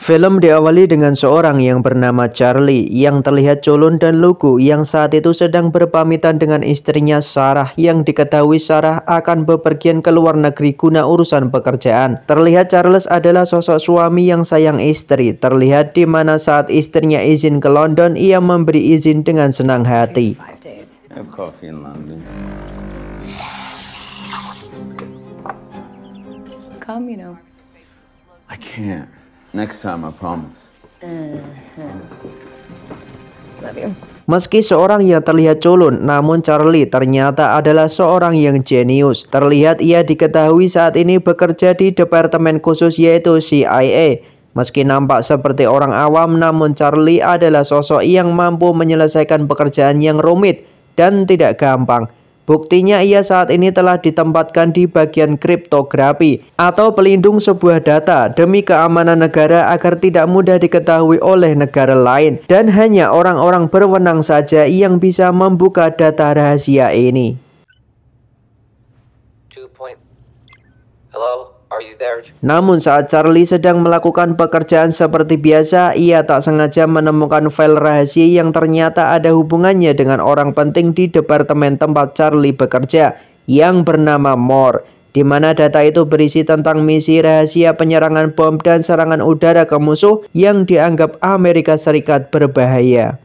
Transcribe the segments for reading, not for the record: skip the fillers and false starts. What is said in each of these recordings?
Film diawali dengan seorang yang bernama Charlie yang terlihat culun dan lugu yang saat itu sedang berpamitan dengan istrinya Sarah yang diketahui Sarah akan bepergian ke luar negeri guna urusan pekerjaan. Terlihat Charles adalah sosok suami yang sayang istri. Terlihat di mana saat istrinya izin ke London, ia memberi izin dengan senang hati. Have coffee in London. Come, you know. I can't. Next time, I promise. Love you. Meski seorang yang terlihat culun, namun Charlie ternyata adalah seorang yang jenius. Terlihat ia diketahui saat ini bekerja di departemen khusus yaitu CIA. Meski nampak seperti orang awam, namun Charlie adalah sosok yang mampu menyelesaikan pekerjaan yang rumit dan tidak gampang. Buktinya ia saat ini telah ditempatkan di bagian kriptografi atau pelindung sebuah data demi keamanan negara agar tidak mudah diketahui oleh negara lain dan hanya orang-orang berwenang saja yang bisa membuka data rahasia ini. Hello? Are you there? Namun saat Charlie sedang melakukan pekerjaan seperti biasa, ia tak sengaja menemukan file rahasia yang ternyata ada hubungannya dengan orang penting di departemen tempat Charlie bekerja yang bernama Moore, di mana data itu berisi tentang misi rahasia penyerangan bom dan serangan udara ke musuh yang dianggap Amerika Serikat berbahaya.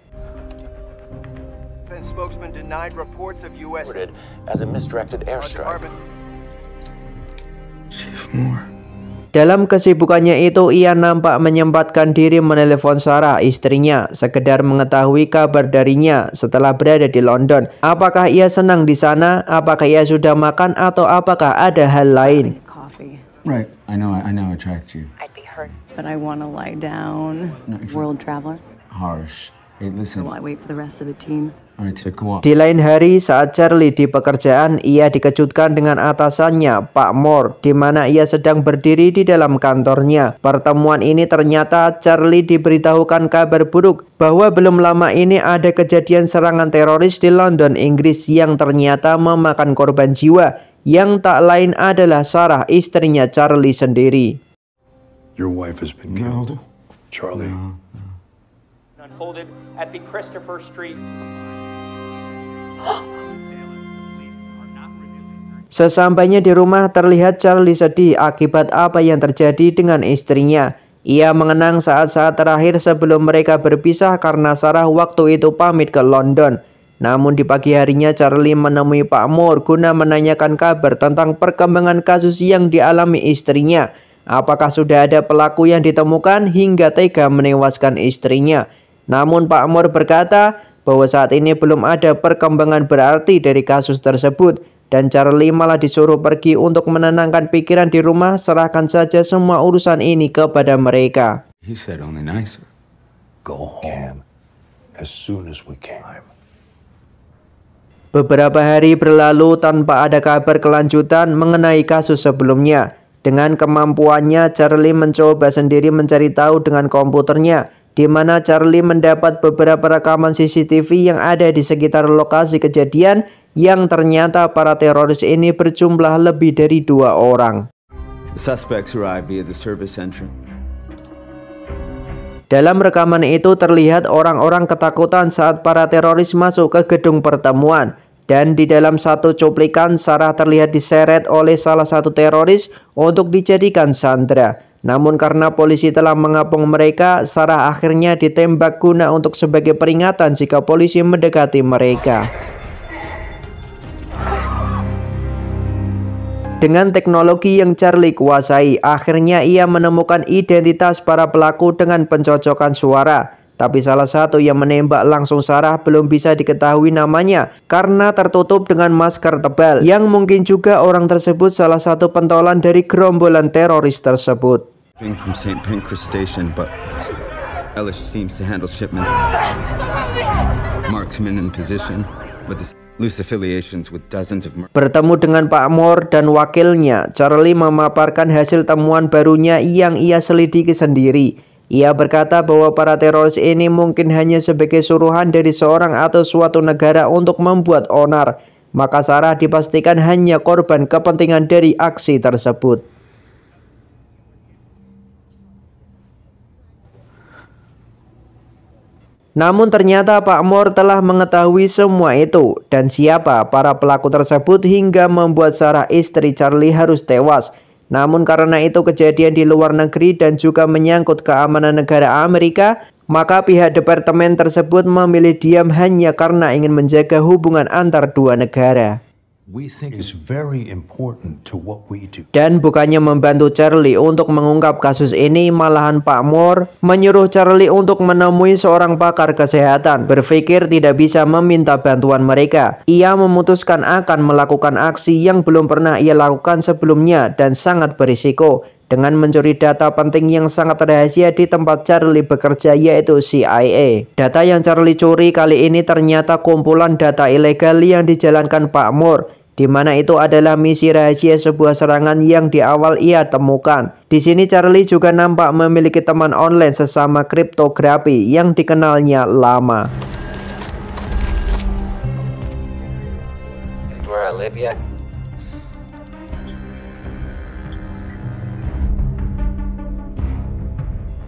Spokesman denied reports of US as a misdirected airstrike. Chief Moore. Dalam kesibukannya itu, ia nampak menyempatkan diri menelepon Sarah, istrinya, sekedar mengetahui kabar darinya setelah berada di London. Apakah ia senang di sana? Apakah ia sudah makan? Atau apakah ada hal lain? Coffee. Right. I know I attract you. I'd be hurt, but I want to lie down. No, if World traveler. Harsh. Hey, listen. While I wait for the rest of the team. Alright, go on. Di lain hari saat Charlie di pekerjaan, ia dikejutkan dengan atasannya, Pak Moore, di mana ia sedang berdiri di dalam kantornya. Pertemuan ini ternyata Charlie diberitahukan kabar buruk bahwa belum lama ini ada kejadian serangan teroris di London, Inggris yang ternyata memakan korban jiwa, yang tak lain adalah Sarah, istrinya Charlie sendiri. Your wife has been killed, Charlie. unfolded at the Christopher Street. Sesampainya di rumah, terlihat Charlie sedih akibat apa yang terjadi dengan istrinya. Ia mengenang saat-saat terakhir sebelum mereka berpisah karena Sarah waktu itu pamit ke London. Namun di pagi harinya Charlie menemui Pak Moore guna menanyakan kabar tentang perkembangan kasus yang dialami istrinya. Apakah sudah ada pelaku yang ditemukan hingga tega menewaskan istrinya? Namun Pak Moore berkata bahwa saat ini belum ada perkembangan berarti dari kasus tersebut. Dan Charlie malah disuruh pergi untuk menenangkan pikiran di rumah, serahkan saja semua urusan ini kepada mereka. He said only nicer. Go home as soon as we can. Beberapa hari berlalu tanpa ada kabar kelanjutan mengenai kasus sebelumnya. Dengan kemampuannya, Charlie mencoba sendiri mencari tahu dengan komputernya, di mana Charlie mendapat beberapa rekaman CCTV yang ada di sekitar lokasi kejadian, yang ternyata para teroris ini berjumlah lebih dari 2 orang. The suspects arrived via the service entrance. Dalam rekaman itu terlihat orang-orang ketakutan saat para teroris masuk ke gedung pertemuan. Dan di dalam satu cuplikan, Sarah terlihat diseret oleh salah satu teroris untuk dijadikan sandera. Namun karena polisi telah mengapung mereka, Sarah akhirnya ditembak guna untuk sebagai peringatan jika polisi mendekati mereka. Dengan teknologi yang Charlie kuasai, akhirnya ia menemukan identitas para pelaku dengan pencocokan suara. Tapi salah satu yang menembak langsung Sarah belum bisa diketahui namanya karena tertutup dengan masker tebal, yang mungkin juga orang tersebut salah satu pentolan dari gerombolan teroris tersebut. From St. Pancras Station, but Ellis seems to handle shipment. Marksman in position with loose affiliations with dozens of. Bertemu dengan Pak Moore dan wakilnya, Charlie memaparkan hasil temuan barunya yang ia selidiki sendiri. Ia berkata bahwa para teroris ini mungkin hanya sebagai suruhan dari seorang atau suatu negara untuk membuat onar. Maka Sarah dipastikan hanya korban kepentingan dari aksi tersebut. Namun ternyata Pak Moore telah mengetahui semua itu dan siapa para pelaku tersebut hingga membuat Sarah istri Charlie harus tewas. Namun karena itu kejadian di luar negeri dan juga menyangkut keamanan negara Amerika, maka pihak departemen tersebut memilih diam hanya karena ingin menjaga hubungan antar dua negara. We think it's very important to what we do. Dan bukannya membantu Charlie untuk mengungkap kasus ini, malahan Pak Moore menyuruh Charlie untuk menemui seorang pakar kesehatan. Berpikir tidak bisa meminta bantuan mereka, ia memutuskan akan melakukan aksi yang belum pernah ia lakukan sebelumnya dan sangat berisiko, dengan mencuri data penting yang sangat rahasia di tempat Charlie bekerja, yaitu CIA. Data yang Charlie curi kali ini ternyata kumpulan data ilegal yang dijalankan Pak Moore, di mana itu adalah misi rahasia sebuah serangan yang di awal ia temukan. Di sini Charlie juga nampak memiliki teman online sesama kriptografi yang dikenalnya lama. Where I live yet?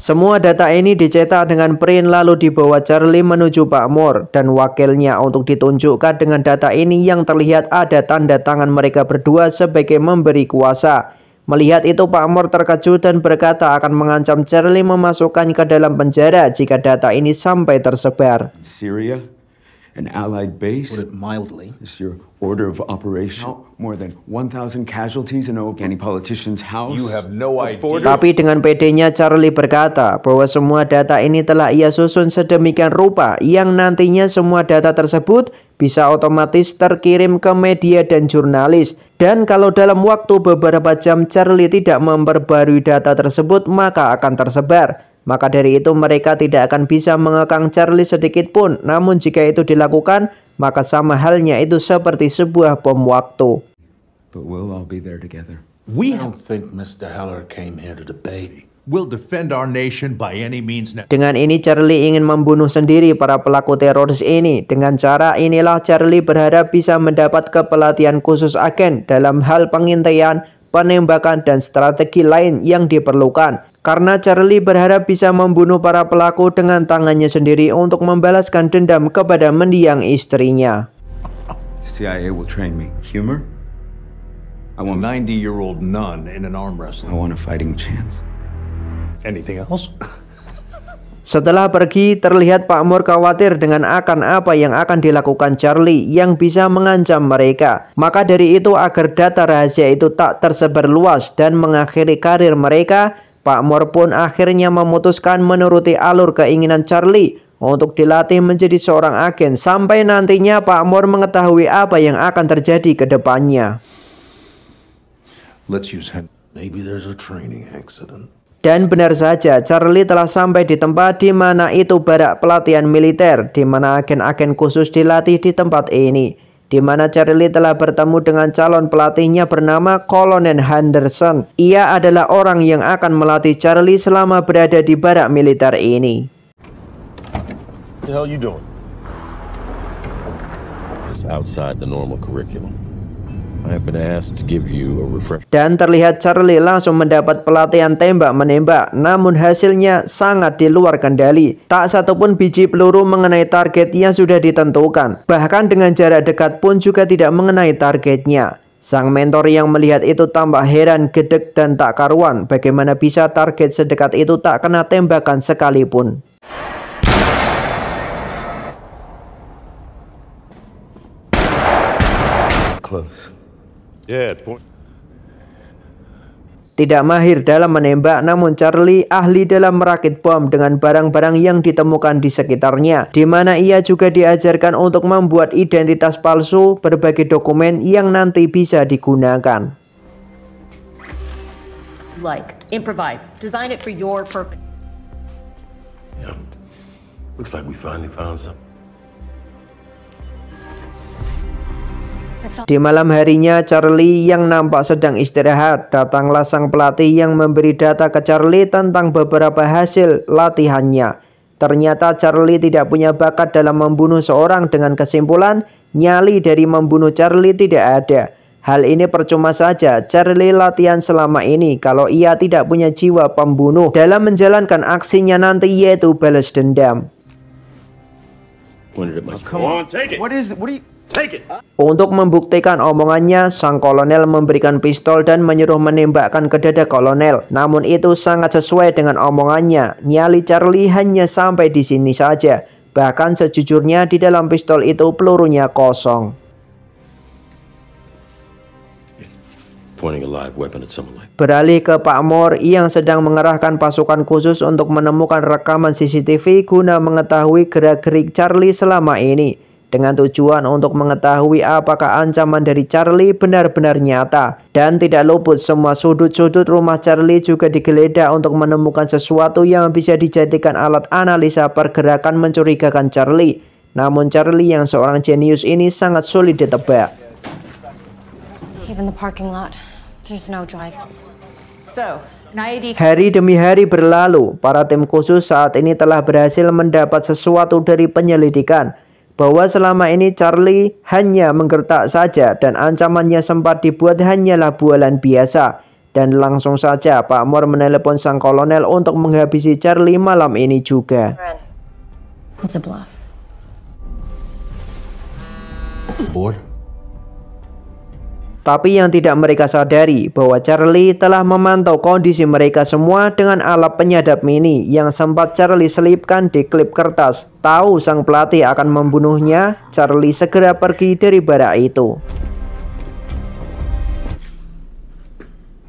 Semua data ini dicetak dengan print lalu dibawa Charlie menuju Pak Moore dan wakilnya untuk ditunjukkan dengan data ini yang terlihat ada tanda tangan mereka berdua sebagai memberi kuasa. Melihat itu Pak Moore terkejut dan berkata akan mengancam Charlie memasukkan ke dalam penjara jika data ini sampai tersebar. Syria, an allied base. Put it mildly. It's your order of operation. More than 1,000 casualties in any politician's house. You have no idea. Tapi dengan pedenya Charlie berkata bahwa semua data ini telah ia susun sedemikian rupa yang nantinya semua data tersebut bisa otomatis terkirim ke media dan jurnalis. Dan kalau dalam waktu beberapa jam Charlie tidak memperbarui data tersebut, maka akan tersebar. Maka dari itu mereka tidak akan bisa mengekang Charlie sedikit pun. Namun jika itu dilakukan, maka sama halnya itu seperti sebuah bom waktu. But we'll all be there together. We don't think Mr. Heller came here to debate. We'll defend our nation by any means necessary. Dengan ini Charlie ingin membunuh sendiri para pelaku teroris ini. Dengan cara inilah Charlie berharap bisa mendapat kepelatihan khusus agen dalam hal pengintaian, penembakan, dan strategi lain yang diperlukan. Karena Charlie berharap bisa membunuh para pelaku dengan tangannya sendiri untuk membalaskan dendam kepada mendiang istrinya. CIA will train me. Humor? I want a 90-year-old nun in an arm I wrestling. want a fighting chance. Anything else? Setelah pergi, terlihat Pak Moore khawatir dengan akan apa yang akan dilakukan Charlie yang bisa mengancam mereka. Maka dari itu agar data rahasia itu tak tersebar luas dan mengakhiri karir mereka, Pak Moore pun akhirnya memutuskan menuruti alur keinginan Charlie untuk dilatih menjadi seorang agen sampai nantinya Pak Moore mengetahui apa yang akan terjadi ke depannya. Let's use him. Maybe there's a training accident. Dan benar saja, Charlie telah sampai di tempat di mana itu barak pelatihan militer, di mana agen-agen khusus dilatih di tempat ini. Di mana Charlie telah bertemu dengan calon pelatihnya bernama Colonel Henderson. Ia adalah orang yang akan melatih Charlie selama berada di barak militer ini. What the hell you doing? It's outside the normal curriculum. I have been asked to give you a refresher. Dan terlihat Charlie langsung mendapat pelatihan tembak-menembak, namun hasilnya sangat di luar kendali. Tak satupun biji peluru mengenai target yang sudah ditentukan. Bahkan dengan jarak dekat pun juga tidak mengenai targetnya. Sang mentor yang melihat itu tampak heran, gedeg, dan tak karuan. Bagaimana bisa target sedekat itu tak kena tembakan sekalipun. Close. Yeah, Tidak mahir dalam menembak, namun Charlie ahli dalam merakit bom dengan barang-barang yang ditemukan di sekitarnya, di mana ia juga diajarkan untuk membuat identitas palsu, berbagai dokumen yang nanti bisa digunakan. Like, improvise, design it for your purpose. yeah. Looks like we finally found something. I Di malam harinya, Charlie yang nampak sedang istirahat, datanglah sang pelatih yang memberi data ke Charlie tentang beberapa hasil latihannya. Ternyata Charlie tidak punya bakat dalam membunuh seorang, dengan kesimpulan nyali dari membunuh Charlie tidak ada. Hal ini percuma saja Charlie latihan selama ini kalau ia tidak punya jiwa pembunuh dalam menjalankan aksinya nanti, yaitu balas dendam. Untuk membuktikan omongannya, sang kolonel memberikan pistol dan menyuruh menembakkan ke dada kolonel. Namun itu sangat sesuai dengan omongannya. Nyali Charlie hanya sampai di sini saja. Bahkan sejujurnya di dalam pistol itu pelurunya kosong. Beralih ke Pak Moore yang sedang mengerahkan pasukan khusus untuk menemukan rekaman CCTV guna mengetahui gerak-gerik Charlie selama ini, dengan tujuan untuk mengetahui apakah ancaman dari Charlie benar-benar nyata. Dan tidak luput, semua sudut-sudut rumah Charlie juga digeledah untuk menemukan sesuatu yang bisa dijadikan alat analisa pergerakan mencurigakan Charlie. Namun Charlie yang seorang jenius ini sangat sulit ditebak. Even the parking lot, there's no drive. So, Hari demi hari berlalu, para tim khusus saat ini telah berhasil mendapat sesuatu dari penyelidikan, bahwa selama ini Charlie hanya menggertak saja dan ancamannya sempat dibuat hanyalah bualan biasa. Dan langsung saja Pak Moore menelepon sang kolonel untuk menghabisi Charlie malam ini juga. It's a bluff. Tapi yang tidak mereka sadari bahwa Charlie telah memantau kondisi mereka semua dengan alat penyadap mini yang sempat Charlie selipkan di klip kertas. Tahu sang pelatih akan membunuhnya, Charlie segera pergi dari barak itu.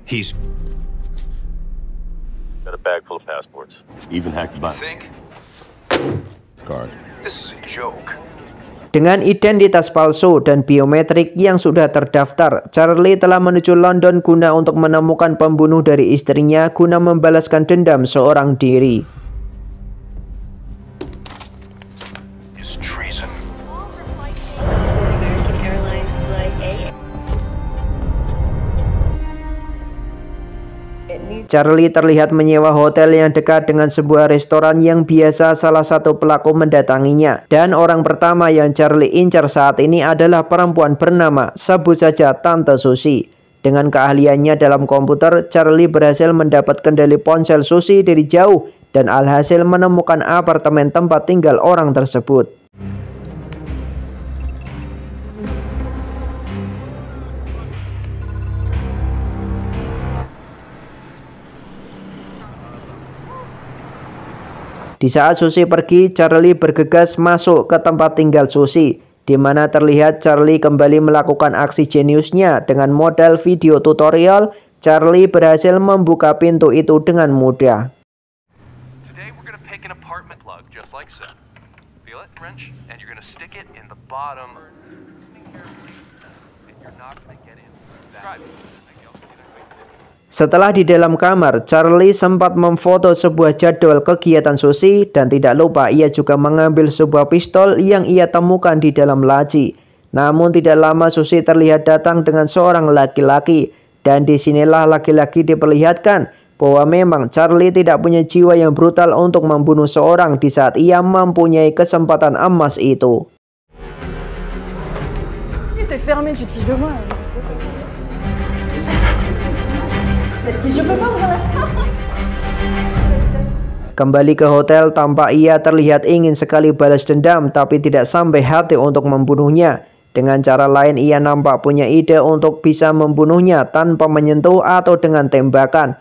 He's got a bag full of passports. Even hacked the bank. Card. This is a joke. Dengan identitas palsu dan biometrik yang sudah terdaftar, Charlie telah menuju London guna untuk menemukan pembunuh dari istrinya guna membalaskan dendam seorang diri. Charlie terlihat menyewa hotel yang dekat dengan sebuah restoran yang biasa salah satu pelaku mendatanginya. Dan orang pertama yang Charlie incar saat ini adalah perempuan bernama, sebut saja Tante Susie. Dengan keahliannya dalam komputer, Charlie berhasil mendapat kendali ponsel Susie dari jauh dan alhasil menemukan apartemen tempat tinggal orang tersebut. Di saat Susie pergi, Charlie bergegas masuk ke tempat tinggal Susie, di mana terlihat Charlie kembali melakukan aksi jeniusnya dengan modal video tutorial. Charlie berhasil membuka pintu itu dengan mudah. Today we're gonna pick an apartment plug just like so. Feel it, wrench? And you're gonna stick it in the bottom. And you're not gonna get in. Drive. Setelah di dalam kamar, Charlie sempat memfoto sebuah jadwal kegiatan Susie dan tidak lupa ia juga mengambil sebuah pistol yang ia temukan di dalam laci. Namun tidak lama Susie terlihat datang dengan seorang laki-laki dan disinilah laki-laki diperlihatkan bahwa memang Charlie tidak punya jiwa yang brutal untuk membunuh seorang di saat ia mempunyai kesempatan emas itu. Kembali ke hotel, tampak ia terlihat ingin sekali balas dendam tapi tidak sampai hati untuk membunuhnya. Dengan cara lain ia nampak punya ide untuk bisa membunuhnya tanpa menyentuh atau dengan tembakan.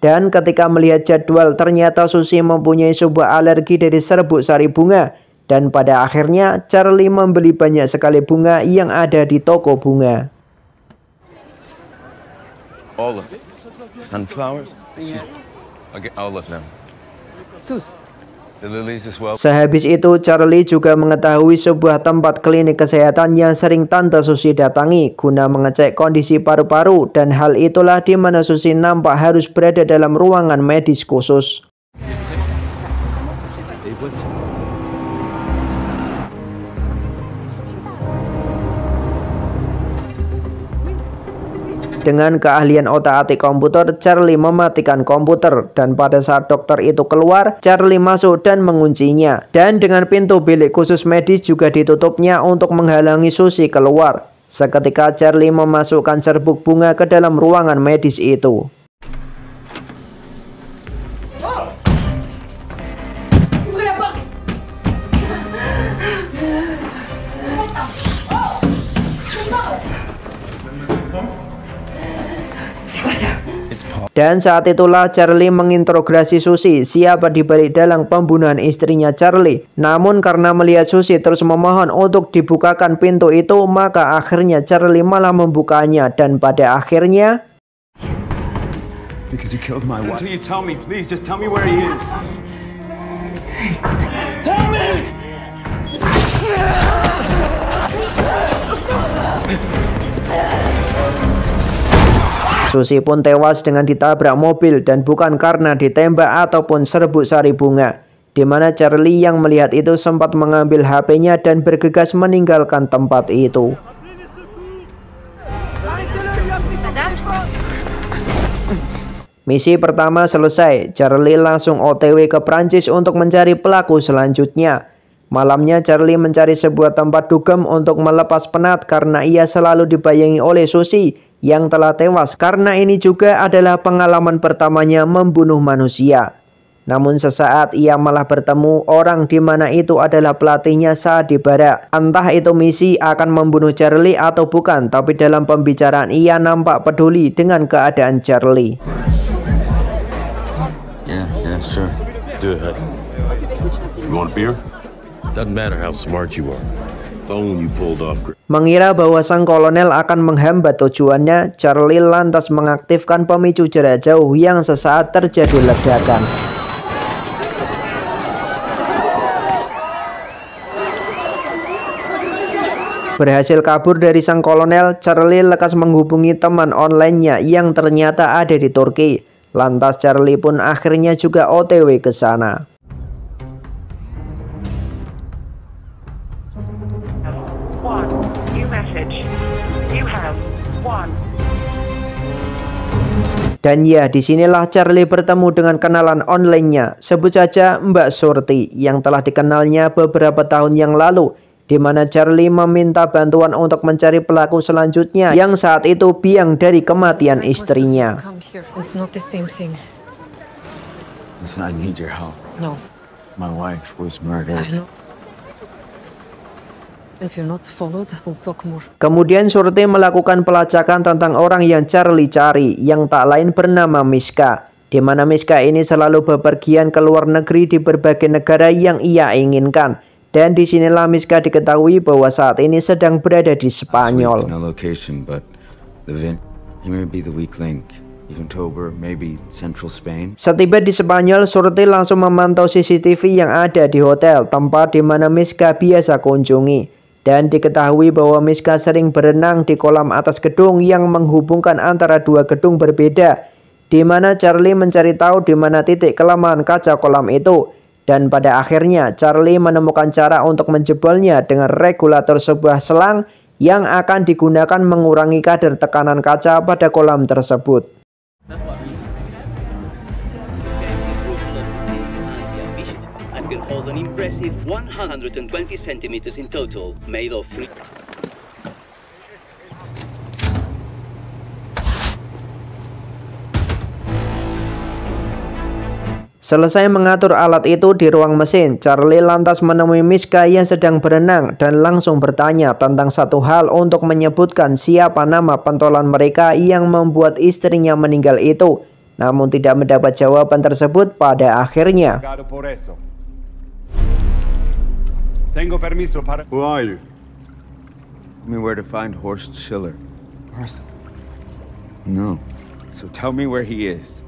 Dan ketika melihat jadwal, ternyata Susie mempunyai sebuah alergi dari serbuk sari bunga. Dan pada akhirnya Charlie membeli banyak sekali bunga yang ada di toko bunga. All of it. Sunflowers? Okay, all of them. The lilies as well. Sehabis itu, Charlie juga mengetahui sebuah tempat klinik kesehatan yang sering Tante Susie datangi guna mengecek kondisi paru-paru, dan hal itulah di mana Susie nampak harus berada dalam ruangan medis khusus. Dengan keahlian otak-atik komputer, Charlie mematikan komputer, dan pada saat dokter itu keluar, Charlie masuk dan menguncinya. Dan dengan pintu bilik khusus medis juga ditutupnya untuk menghalangi Susie keluar. Seketika Charlie memasukkan serbuk bunga ke dalam ruangan medis itu. Dan saat itulah Charlie menginterogasi Susie siapa di balik dalang pembunuhan istrinya Charlie. Namun karena melihat Susie terus memohon untuk dibukakan pintu itu, maka akhirnya Charlie malah membukanya, dan pada akhirnya Because you killed my wife. Until you tell me, please, just tell me where he is. Tell me! Susie pun tewas dengan ditabrak mobil, dan bukan karena ditembak ataupun serbuk sari bunga. Di mana Charlie yang melihat itu sempat mengambil HP-nya dan bergegas meninggalkan tempat itu. Misi pertama selesai, Charlie langsung OTW ke Prancis untuk mencari pelaku selanjutnya. Malamnya Charlie mencari sebuah tempat dugem untuk melepas penat karena ia selalu dibayangi oleh Susie yang telah tewas, karena ini juga adalah pengalaman pertamanya membunuh manusia. Namun sesaat ia malah bertemu orang di mana itu adalah pelatihnya saat di barak. Entah itu misi akan membunuh Charlie atau bukan, tapi dalam pembicaraan ia nampak peduli dengan keadaan Charlie. Yeah, sure. Do it. You want a beer? Doesn't matter how smart you are. You pulled off. Mengira bahwa sang kolonel akan menghambat tujuannya, Charlie lantas mengaktifkan pemicu jarak jauh yang sesaat terjadi ledakan. Berhasil kabur dari sang kolonel, Charlie lekas menghubungi teman online-nya yang ternyata ada di Turki. Lantas Charlie pun akhirnya juga OTW ke sana. Dan ya, disinilah Charlie bertemu dengan kenalan online-nya, sebut saja Mbak Surti, yang telah dikenalnya beberapa tahun yang lalu, di mana Charlie meminta bantuan untuk mencari pelaku selanjutnya yang saat itu biang dari kematian istrinya. Listen, I need your help. No. My wife was murdered. I know. If you're not followed, we'll talk more. Kemudian Surti melakukan pelacakan tentang orang yang Charlie cari, yang tak lain bernama Miska, di mana Miska ini selalu bepergian ke luar negeri di berbagai negara yang ia inginkan. Dan disinilah Miska diketahui bahwa saat ini sedang berada di Spanyol. Setiba di Spanyol, Surti langsung memantau CCTV yang ada di hotel, tempat di mana Miska biasa kunjungi. Dan diketahui bahwa Miska sering berenang di kolam atas gedung yang menghubungkan antara dua gedung berbeda, di mana Charlie mencari tahu di mana titik kelemahan kaca kolam itu. Dan pada akhirnya Charlie menemukan cara untuk menjebolnya dengan regulator sebuah selang yang akan digunakan mengurangi kadar tekanan kaca pada kolam tersebut. Selesai mengatur alat itu di ruang mesin, Charlie lantas menemui Miska yang sedang berenang dan langsung bertanya tentang satu hal untuk menyebutkan siapa nama pentolan mereka yang membuat istrinya meninggal itu. Namun tidak mendapat jawaban tersebut pada akhirnya. Who are you? Tell me where to find Horst Schiller. Horst? No. So tell me where he is.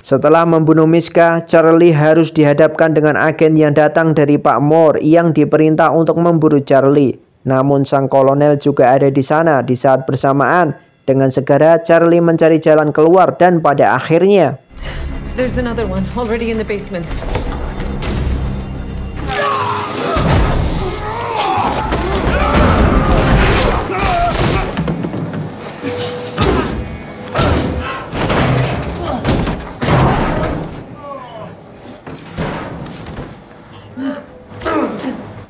Setelah membunuh Miska, Charlie harus dihadapkan dengan agen yang datang dari Pak Moore yang diperintah untuk memburu Charlie. Namun sang kolonel juga ada di sana di saat bersamaan. Dengan segera Charlie mencari jalan keluar dan pada akhirnya There's another one already in the basement.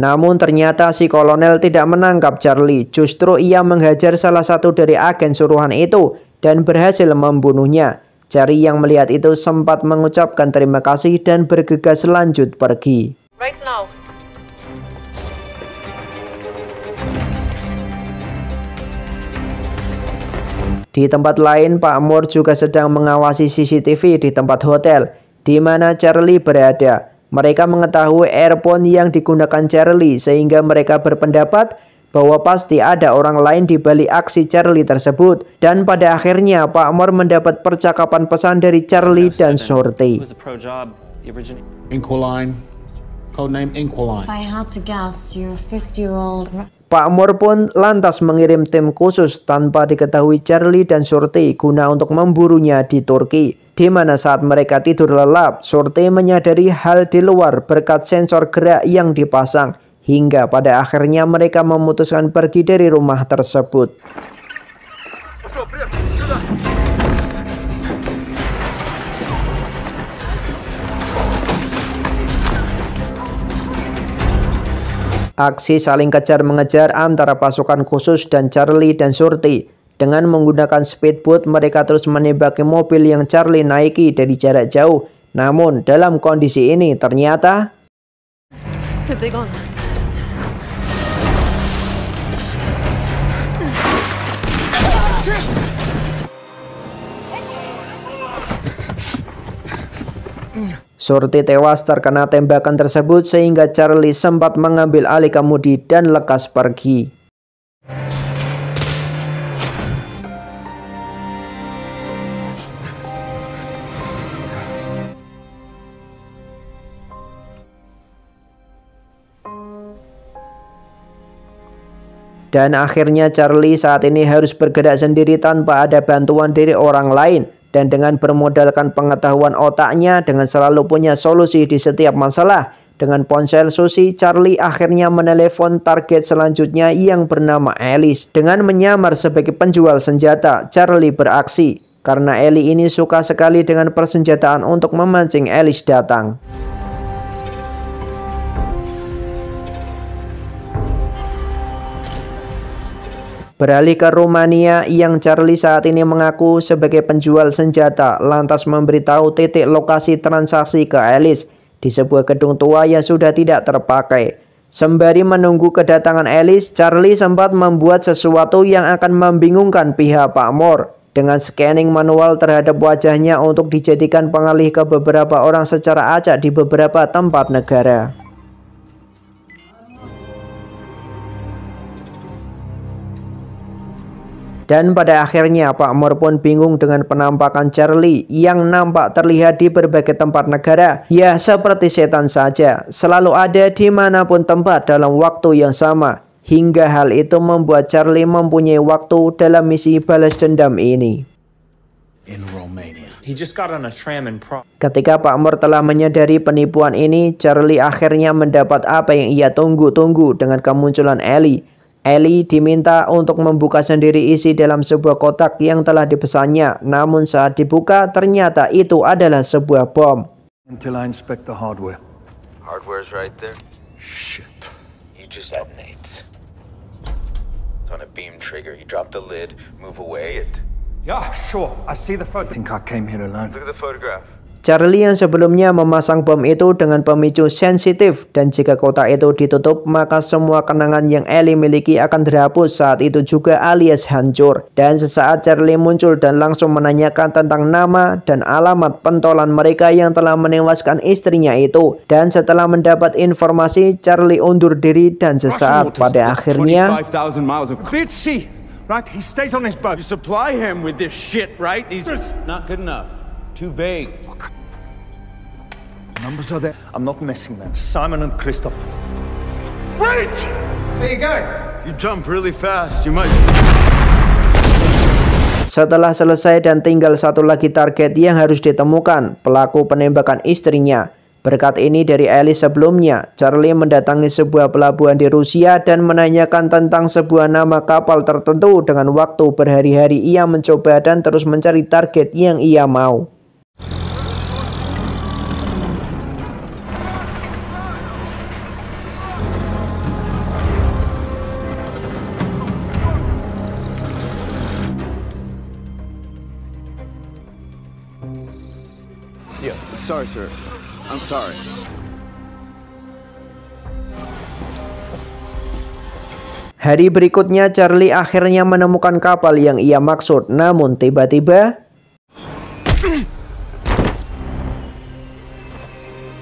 Namun ternyata si kolonel tidak menangkap Charlie, justru ia menghajar salah satu dari agen suruhan itu dan berhasil membunuhnya. Charlie yang melihat itu sempat mengucapkan terima kasih dan bergegas lanjut pergi. Right now. Di tempat lain, Pak Moore juga sedang mengawasi CCTV di tempat hotel di mana Charlie berada. Mereka mengetahui earphone yang digunakan Charlie sehingga mereka berpendapat bahwa pasti ada orang lain di balik aksi Charlie tersebut. Dan pada akhirnya Pak Moore mendapat percakapan pesan dari Charlie dan Shorty. Inquiline. Codename Inquiline. If I had to guess, you're a 50-year-old... Pak Moore pun lantas mengirim tim khusus tanpa diketahui Charlie dan Shorty guna untuk memburunya di Turki. Di mana saat mereka tidur lelap, Shorty menyadari hal di luar berkat sensor gerak yang dipasang. Hingga pada akhirnya mereka memutuskan pergi dari rumah tersebut. Aksi saling kejar-mengejar antara pasukan khusus dan Charlie dan Shorty. Dengan menggunakan speedboat, mereka terus menembaki mobil yang Charlie naiki dari jarak jauh. Namun dalam kondisi ini ternyata Shorty tewas terkena tembakan tersebut sehingga Charlie sempat mengambil alih kemudi dan lekas pergi. Dan akhirnya Charlie saat ini harus bergerak sendiri tanpa ada bantuan dari orang lain. Dan dengan bermodalkan pengetahuan otaknya dengan selalu punya solusi di setiap masalah. Dengan ponsel Susi, Charlie akhirnya menelepon target selanjutnya yang bernama Alice. Dengan menyamar sebagai penjual senjata, Charlie beraksi. Karena Ellie ini suka sekali dengan persenjataan untuk memancing Alice datang. Beralih ke Rumania, yang Charlie saat ini mengaku sebagai penjual senjata, lantas memberitahu titik lokasi transaksi ke Alice di sebuah gedung tua yang sudah tidak terpakai. Sembari menunggu kedatangan Alice, Charlie sempat membuat sesuatu yang akan membingungkan pihak Pak Moore dengan scanning manual terhadap wajahnya untuk dijadikan pengalih ke beberapa orang secara acak di beberapa tempat negara. Dan pada akhirnya Pak Moore pun bingung dengan penampakan Charlie yang nampak terlihat di berbagai tempat negara. Ya seperti setan saja, selalu ada dimanapun tempat dalam waktu yang sama. Hingga hal itu membuat Charlie mempunyai waktu dalam misi balas dendam ini. Ketika Pak Moore telah menyadari penipuan ini, Charlie akhirnya mendapat apa yang ia tunggu-tunggu dengan kemunculan Ellie. Ellie diminta untuk membuka sendiri isi dalam sebuah kotak yang telah dipesannya. Namun saat dibuka ternyata itu adalah sebuah bom. Until I inspect the hardware. Hardware's right there. Shit. You just detonates. It's on a beam trigger. You drop the lid, move away, it... Yeah, sure. I see the photo. I think I came here alone. Look at the photograph. Charlie yang sebelumnya memasang bom itu dengan pemicu sensitif, dan jika kotak itu ditutup maka semua kenangan yang Ellie miliki akan terhapus saat itu juga alias hancur. Dan sesaat Charlie muncul dan langsung menanyakan tentang nama dan alamat pentolan mereka yang telah menewaskan istrinya itu. Dan setelah mendapat informasi, Charlie undur diri dan sesaat pada akhirnya right? He stays on this boat. You supply him with this shit, right? These not good enough. Too vague. Numbers are there. I'm not missing them. Simon and Christoph. Wait! There you go. You jump really fast. You might... Setelah selesai dan tinggal satu lagi target yang harus ditemukan, pelaku penembakan istrinya. Berkat ini dari Alice sebelumnya, Charlie mendatangi sebuah pelabuhan di Rusia dan menanyakan tentang sebuah nama kapal tertentu. Dengan waktu berhari-hari ia mencoba dan terus mencari target yang ia mau. Yeah, sorry, sir. I'm sorry. Hari berikutnya Charlie akhirnya menemukan kapal yang ia maksud. Namun tiba-tiba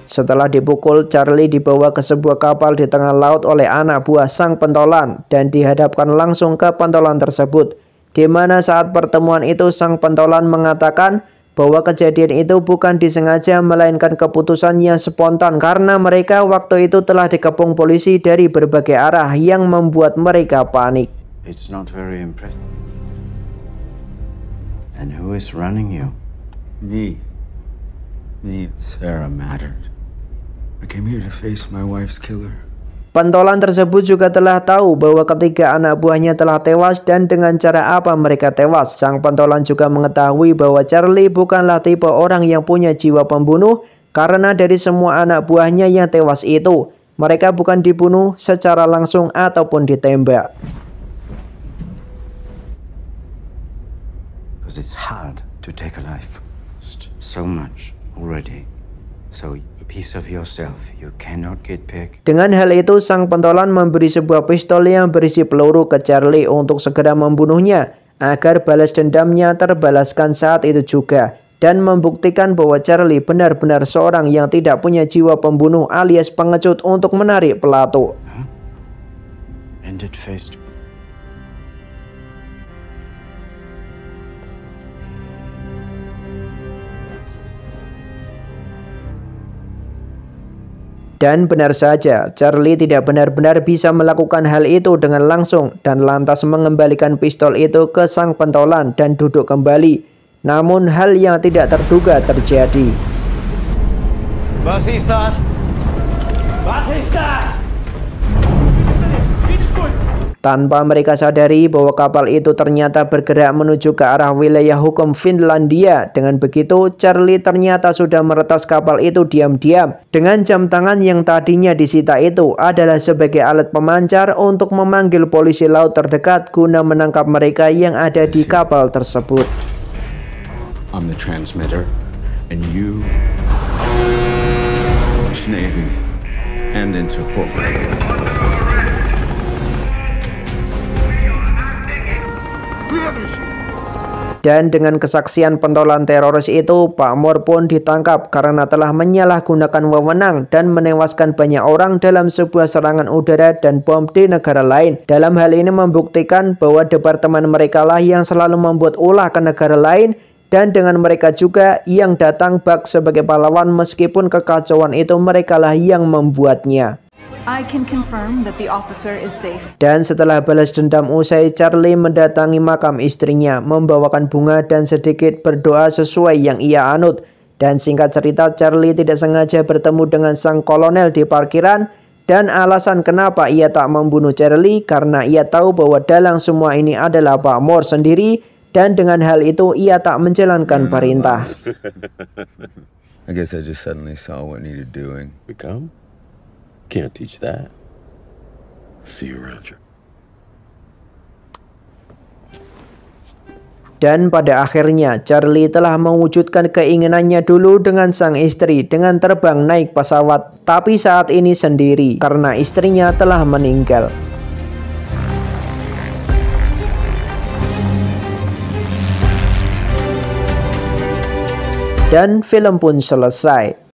setelah dipukul, Charlie dibawa ke sebuah kapal di tengah laut oleh anak buah sang pentolan dan dihadapkan langsung ke pentolan tersebut. Di mana saat pertemuan itu sang pentolan mengatakan bahwa kejadian itu bukan disengaja melainkan keputusan yang spontan karena mereka waktu itu telah dikepung polisi dari berbagai arah yang membuat mereka panik. It's not very impressive. And who is running you? Me and Sarah mattered. I came here to face my wife's killer. Pentolan tersebut juga telah tahu bahwa ketiga anak buahnya telah tewas dan dengan cara apa mereka tewas. Sang pentolan juga mengetahui bahwa Charlie bukanlah tipe orang yang punya jiwa pembunuh karena dari semua anak buahnya yang tewas itu, mereka bukan dibunuh secara langsung ataupun ditembak. Because it's hard to take a life. So much already. So a piece of yourself you cannot get back. Dengan hal itu, sang pentolan memberi sebuah pistol yang berisi peluru ke Charlie untuk segera membunuhnya agar balas dendamnya terbalaskan saat itu juga dan membuktikan bahwa Charlie benar-benar seorang yang tidak punya jiwa pembunuh alias pengecut untuk menarik pelaku. Ended face. Dan benar saja, Charlie tidak benar-benar bisa melakukan hal itu dengan langsung dan lantas mengembalikan pistol itu ke sang pentolan dan duduk kembali. Namun hal yang tidak terduga terjadi. Basistas! Tanpa mereka sadari bahwa kapal itu ternyata bergerak menuju ke arah wilayah hukum Finlandia. Dengan begitu, Charlie ternyata sudah meretas kapal itu diam-diam. Dengan jam tangan yang tadinya disita itu adalah sebagai alat pemancar untuk memanggil polisi laut terdekat guna menangkap mereka yang ada di kapal tersebut. I'm the transmitter, and you Navy and Interpol. Dan dengan kesaksian pentolan teroris itu, Pak Moore pun ditangkap karena telah menyalahgunakan wewenang dan menewaskan banyak orang dalam sebuah serangan udara dan bom di negara lain. Dalam hal ini membuktikan bahwa departemen mereka lah yang selalu membuat ulah ke negara lain dan dengan mereka juga yang datang bak sebagai pahlawan meskipun kekacauan itu mereka lah yang membuatnya. I can confirm that the officer is safe. Dan setelah balas dendam usai, Charlie mendatangi makam istrinya, membawakan bunga dan sedikit berdoa sesuai yang ia anut. Dan singkat cerita, Charlie tidak sengaja bertemu dengan sang kolonel di parkiran. Dan alasan kenapa ia tak membunuh Charlie karena ia tahu bahwa dalang semua ini adalah Pak Moore sendiri. Dan dengan hal itu ia tak menjalankan perintah. I guess I just suddenly saw what needed doing. Become? Can't teach that. See you around here. Dan pada akhirnya Charlie telah mewujudkan keinginannya dulu dengan sang istri dengan terbang naik pesawat, tapi saat ini sendiri karena istrinya telah meninggal. Dan film pun selesai.